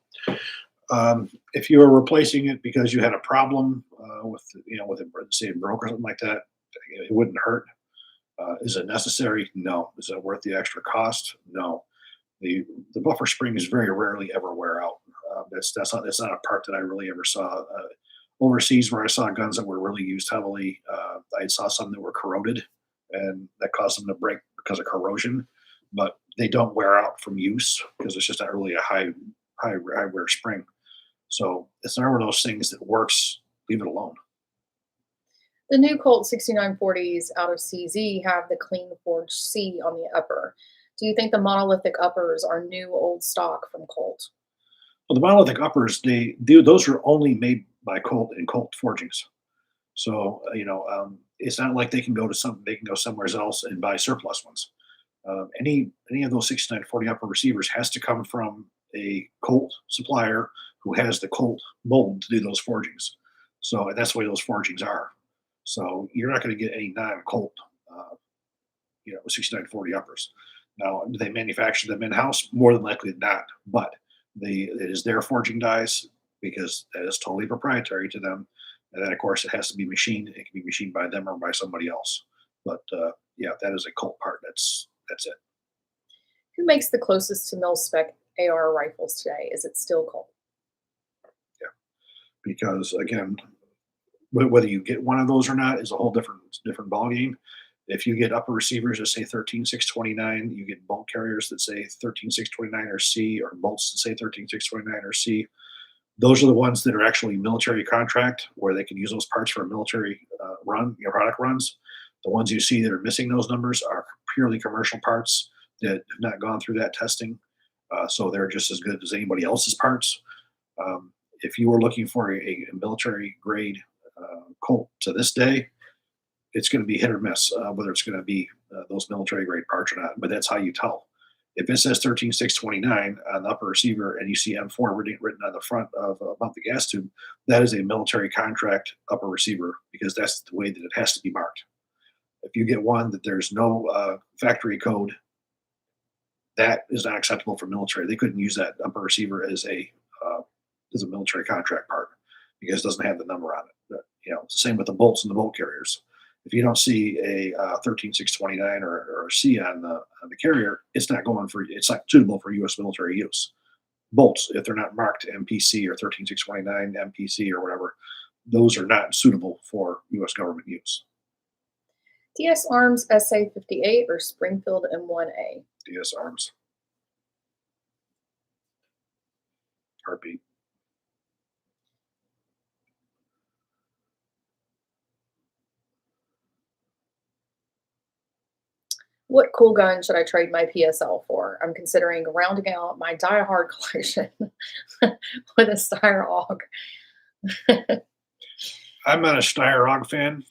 [SPEAKER 2] If you were replacing it because you had a problem with it, say it broke or something like that, it wouldn't hurt. Is it necessary? No. Is it worth the extra cost? No. The buffer springs very rarely ever wear out. That's not a part that I really ever saw overseas where I saw guns that were really used heavily. I saw some that were corroded, and that caused them to break because of corrosion. But they don't wear out from use because it's just not really a high wear spring. So it's not one of those things that works. Leave it alone.
[SPEAKER 1] The new Colt 6940s out of CZ have the clean forged C on the upper. Do you think the monolithic uppers are new old stock from Colt?
[SPEAKER 2] Well, the monolithic uppers, those are only made by Colt and Colt forgings. So it's not like they can go somewhere else and buy surplus ones. Any of those 6940 upper receivers has to come from a Colt supplier who has the Colt mold to do those forgings. So and that's the way those forgings are. So you're not going to get any non-Colt, 6940 uppers. Now, do they manufacture them in house? More than likely not. But it is their forging dies because that is totally proprietary to them. And then, of course, it has to be machined. It can be machined by them or by somebody else. But yeah, that is a Colt part. That's it.
[SPEAKER 1] Who makes the closest to mil spec AR rifles today? Is it still Colt?
[SPEAKER 2] Yeah, because again, whether you get one of those or not is a whole different ballgame. If you get upper receivers that say 13629, you get bolt carriers that say 13629 or C, or bolts that say 13629 or C. Those are the ones that are actually military contract, where they can use those parts for a military product runs. The ones you see that are missing those numbers are purely commercial parts that have not gone through that testing. So they're just as good as anybody else's parts. If you were looking for a military grade Colt to this day, it's going to be hit or miss whether it's going to be those military grade parts or not. But that's how you tell. If it says 13629 on the upper receiver and you see M4 written on the front of above the gas tube, that is a military contract upper receiver because that's the way that it has to be marked. If you get one that there's no factory code, that is not acceptable for military. They couldn't use that upper receiver as a military contract part because it doesn't have the number on it. But, it's the same with the bolts and the bolt carriers. If you don't see a 13629 or a C on the carrier, it's not suitable for U.S. military use. Bolts, if they're not marked MPC or 13629 MPC or whatever, those are not suitable for U.S. government use.
[SPEAKER 1] DS Arms SA-58 or Springfield M1A?
[SPEAKER 2] DS Arms. Heartbeat.
[SPEAKER 1] What cool gun should I trade my PSL for? I'm considering rounding out my die-hard collection with a Steyr AUG.
[SPEAKER 2] I'm not a Steyr AUG fan,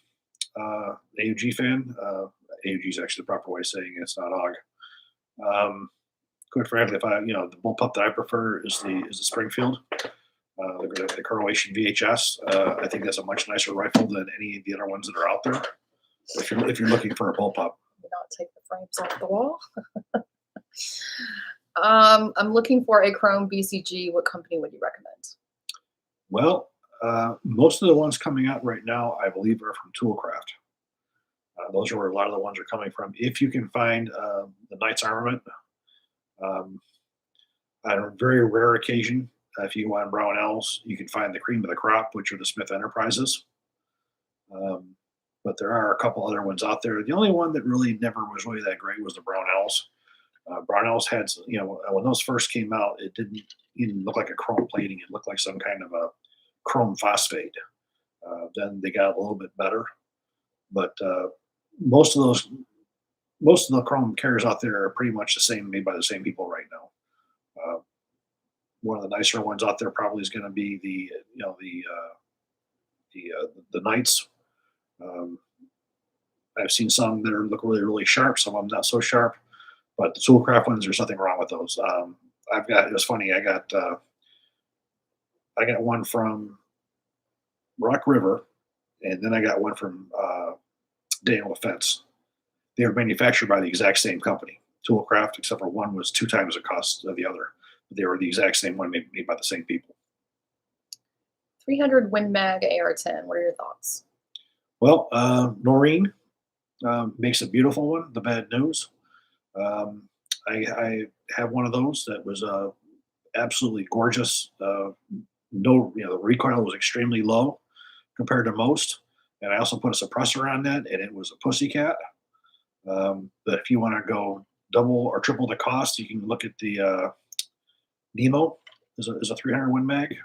[SPEAKER 2] AUG fan. AUG is actually the proper way of saying it. It's not AUG. Quite frankly, if I, the bullpup that I prefer is the Springfield, the Correlation VHS. I think that's a much nicer rifle than any of the other ones that are out there. If you're looking for a bullpup,
[SPEAKER 1] Do not take the frames off the wall. I'm looking for a Chrome BCG. What company would you recommend?
[SPEAKER 2] well, most of the ones coming out right now, I believe, are from Toolcraft. Those are where a lot of the ones are coming from. If you can find the Knights Armament, um, on a very rare occasion, if you want Brownells, you can find the cream of the crop, which are the Smith Enterprises. Um, but there are a couple other ones out there. The only one that really never was really that great was the Brownells. Brownells had, when those first came out, it didn't even look like a chrome plating. It looked like some kind of a chrome phosphate. Then they got a little bit better, but most of those, most of the chrome carriers out there are pretty much the same, made by the same people right now. Uh, One of the nicer ones out there probably is going to be the Knights. Um, I've seen some that look really really sharp, some of them not so sharp. But the Toolcraft ones, there's nothing wrong with those. I've got it was funny. I got one from Rock River, and then I got one from Daniel Defense. They were manufactured by the exact same company, Toolcraft, except for one was two times the cost of the other. But they were the exact same one, made by the same people.
[SPEAKER 1] 300 Win Mag AR-10. What are your thoughts?
[SPEAKER 2] Well, Noreen makes a beautiful one. The bad news. Um, I have one of those that was absolutely gorgeous. No, the recoil was extremely low compared to most, and I also put a suppressor on that, and it was a Pussycat. But if you want to go double or triple the cost, you can look at the Nemo. Is a 300 Win Mag.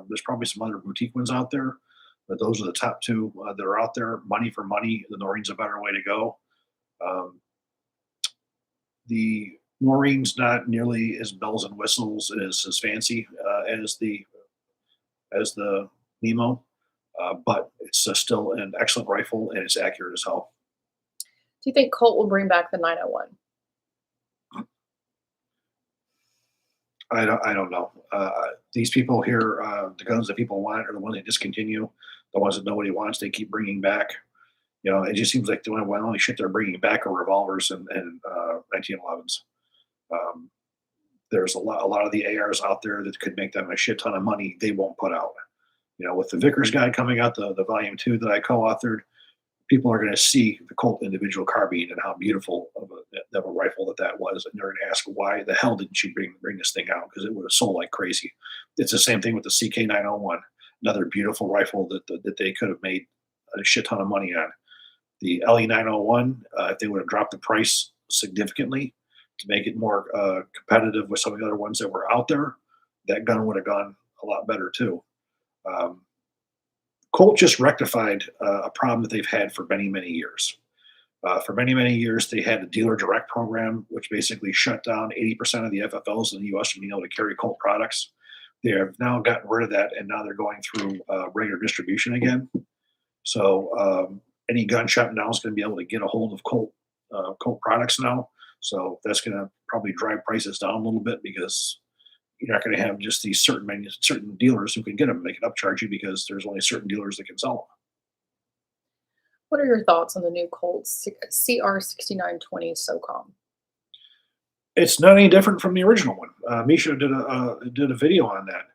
[SPEAKER 2] There's probably some other boutique ones out there, but those are the top two that are out there. Money for money, the Noreen's a better way to go. Um, the Maureen's not nearly as bells and whistles as fancy as the Nemo, but it's still an excellent rifle and it's accurate as hell.
[SPEAKER 1] Do you think Colt will bring back the 901?
[SPEAKER 2] I don't know. These people here, the guns that people want are the ones they discontinue. The ones that nobody wants, they keep bringing back. It just seems like the only shit they're bringing back are revolvers and 1911s. Um, there's a lot of the ARs out there that could make them a shit ton of money. They won't put out. With the Vickers guide coming out, the volume two that I co-authored, people are going to see the Colt individual carbine and how beautiful of a rifle that was, and they're going to ask why the hell didn't you bring this thing out, because it would have sold like crazy. It's the same thing with the CK901, another beautiful rifle that they could have made a shit ton of money on. The LE901, if they would have dropped the price significantly to make it more competitive with some of the other ones that were out there, that gun would have gone a lot better too. Um, Colt just rectified a problem that they've had for many, many years. For many, many years, they had a dealer direct program, which basically shut down 80% of the FFLs in the US from being able to carry Colt products. They have now gotten rid of that, and now they're going through regular distribution again. So any gun shop now is going to be able to get a hold of Colt products now. So that's going to probably drive prices down a little bit, because you're not going to have just these certain dealers who can get them. They can upcharge you because there's only certain dealers that can sell them.
[SPEAKER 1] What are your thoughts on the new Colt CR6920 SOCOM?
[SPEAKER 2] It's not any different from the original one. Misha did a video on that.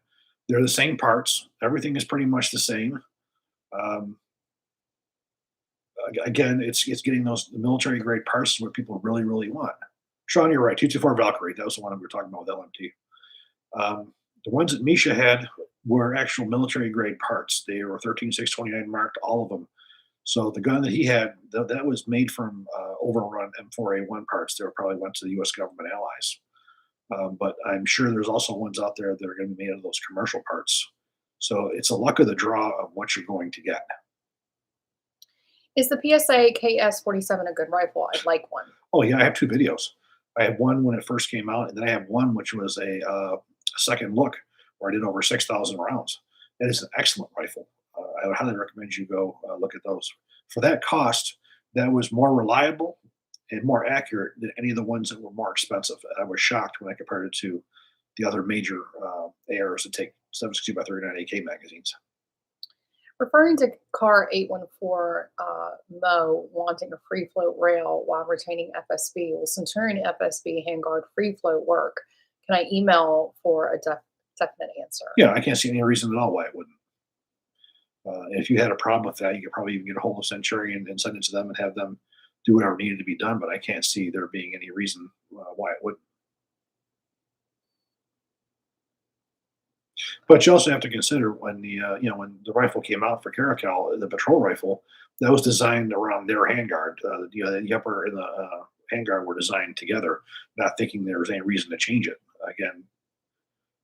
[SPEAKER 2] They're the same parts. Everything is pretty much the same. Um, Again, it's getting those military grade parts is what people really really want. Sean, you're right. 224 Valkyrie. That was the one we were talking about with LMT. The ones that Misha had were actual military grade parts. They were 13629 marked, all of them. So the gun that he had, that was made from overrun M4A1 parts. They were probably went to the U.S. government allies. But I'm sure there's also ones out there that are going to be made of those commercial parts. So it's a luck of the draw of what you're going to get.
[SPEAKER 1] Is the PSA KS-47 a good rifle? I'd like one.
[SPEAKER 2] Oh yeah, I have two videos. I have one when it first came out, and then I have one which was a second look where I did over 6,000 rounds. That is an excellent rifle. I would highly recommend you go look at those. For that cost, that was more reliable and more accurate than any of the ones that were more expensive. I was shocked when I compared it to the other major ARs that take 7.62 by 39 AK magazines.
[SPEAKER 1] Referring to car 814 Mo wanting a free float rail while retaining FSB, will Centurion FSB handguard free float work? Can I email for a definite answer?
[SPEAKER 2] Yeah, I can't see any reason at all why it wouldn't. If you had a problem with that, you could probably even get a hold of Centurion and send it to them and have them do whatever needed to be done. But I can't see there being any reason why it wouldn't. But you also have to consider when when the rifle came out for Caracal, the patrol rifle, that was designed around their handguard. The upper and the handguard were designed together, not thinking there was any reason to change it. Again,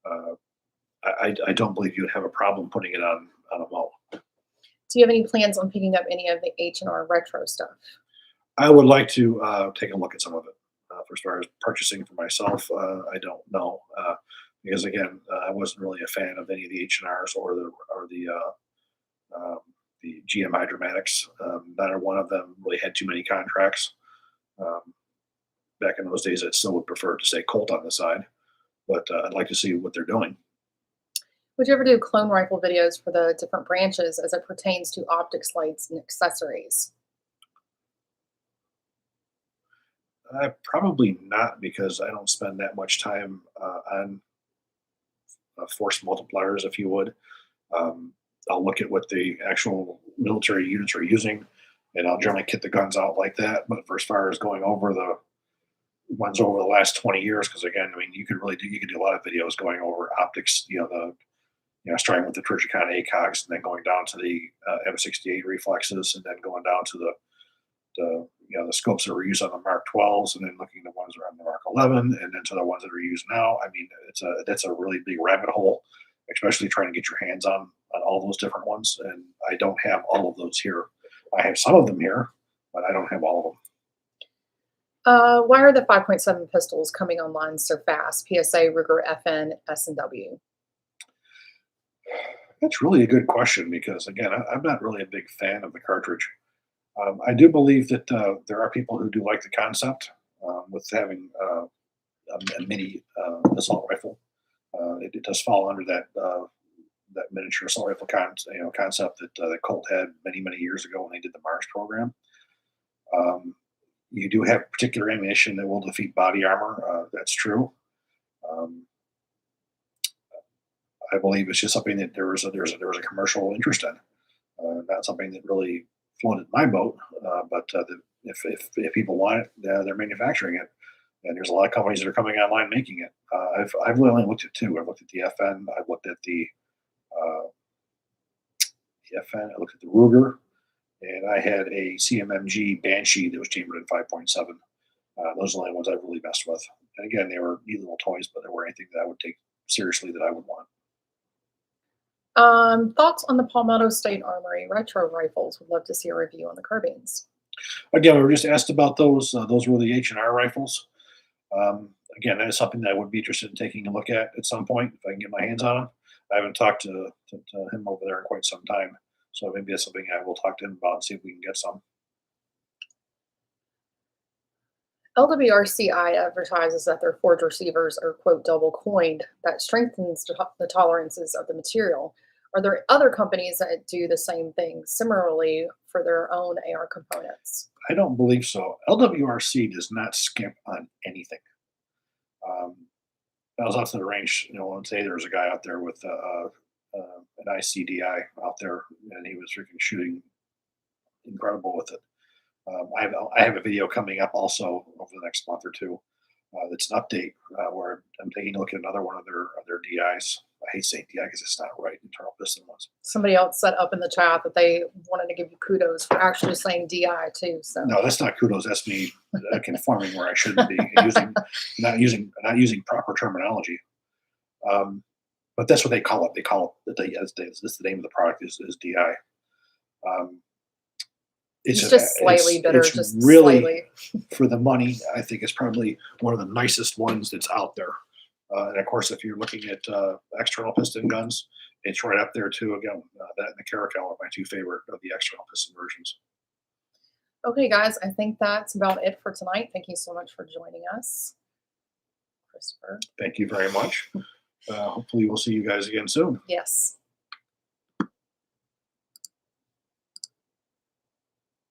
[SPEAKER 2] uh, I don't believe you would have a problem putting it on a Mo.
[SPEAKER 1] Do you have any plans on picking up any of the H&R retro stuff?
[SPEAKER 2] I would like to take a look at some of it. For as far as purchasing for myself, I don't know because again, I wasn't really a fan of any of the H&Rs um, the GM Hydramatics. Neither one of them really had too many contracts. Um, Back in those days, I still would prefer to say Colt on the side, but I'd like to see what they're doing.
[SPEAKER 1] Would you ever do clone rifle videos for the different branches as it pertains to optics lights and accessories?
[SPEAKER 2] Probably not because I don't spend that much time on force multipliers, if you would. Um, I'll look at what the actual military units are using, and I'll generally kit the guns out like that. But for as far as going over the ones over the last 20 years, because again, I mean, you could do a lot of videos going over optics. Starting with the Trijicon ACOGs and then going down to the M68 reflexes, and then going down to the scopes that were used on the Mark 12s, and then looking at the ones that are on the Mark 11, and then to the ones that are used now. I mean, that's a really big rabbit hole, especially trying to get your hands on all those different ones. And I don't have all of those here. I have some of them here, but I don't have all of them.
[SPEAKER 1] Why are the 5.7 pistols coming online so fast? PSA, Ruger, FN, S&W.
[SPEAKER 2] That's really a good question because again, I'm not really a big fan of the cartridge. I do believe that there are people who do like the concept with having a mini assault rifle. It does fall under that miniature assault rifle concept that Colt had many years ago when they did the Mars program. Um, you do have particular ammunition that will defeat body armor. That's true. Um, I believe it's just something that there was a commercial interest in, not something that really floated my boat. If people want it, they're manufacturing it, and there's a lot of companies that are coming online making it. I've really only looked at two. I've looked at the FN. I've looked at uh, the FN. I looked at the Ruger, and I had a CMMG Banshee that was chambered in 5.7. Those are the only ones I've really messed with. And again, they were neat little toys, but they were anything that I would take seriously that I would want.
[SPEAKER 1] Thoughts on the Palmetto State Armory retro rifles? Would love to see a review on the carbines.
[SPEAKER 2] Again, we were just asked about those. Those were the H&R rifles. Again, that is something that I would be interested in taking a look at some point if I can get my hands on them. I haven't talked to him over there in quite some time, so maybe that's something I will talk to him about and see if we can get some.
[SPEAKER 1] LWRCI advertises that their forged receivers are, quote, double coined. That strengthens the tolerances of the material. Are there other companies that do the same thing similarly for their own AR components?
[SPEAKER 2] I don't believe so. LWRC does not skimp on anything. Um, I was out to the range, one day there was a guy out there with an ICDI out there, and he was freaking shooting incredible with it. I have a video coming up also over the next month or two. That's an update where I'm taking a look at another one of their DIs. I hate saying DI because it's not right. Internal piston ones.
[SPEAKER 1] Somebody else said up in the chat that they wanted to give you kudos for actually saying DI too. So
[SPEAKER 2] No, that's not kudos. That's me conforming where I shouldn't be and not using proper terminology. But that's what they call it. They call it that's the name of the product is DI. Um, It's
[SPEAKER 1] It's just slightly bitter,
[SPEAKER 2] it's
[SPEAKER 1] just
[SPEAKER 2] really
[SPEAKER 1] slightly.
[SPEAKER 2] for the money. I think it's probably one of the nicest ones that's out there. And of course, if you're looking at external piston guns, it's right up there too. Again, that and the Caracal are my two favorite of the external piston versions.
[SPEAKER 1] Okay, guys, I think that's about it for tonight. Thank you so much for joining us, Christopher.
[SPEAKER 2] Thank you very much. Hopefully, we'll see you guys again soon.
[SPEAKER 1] Yes.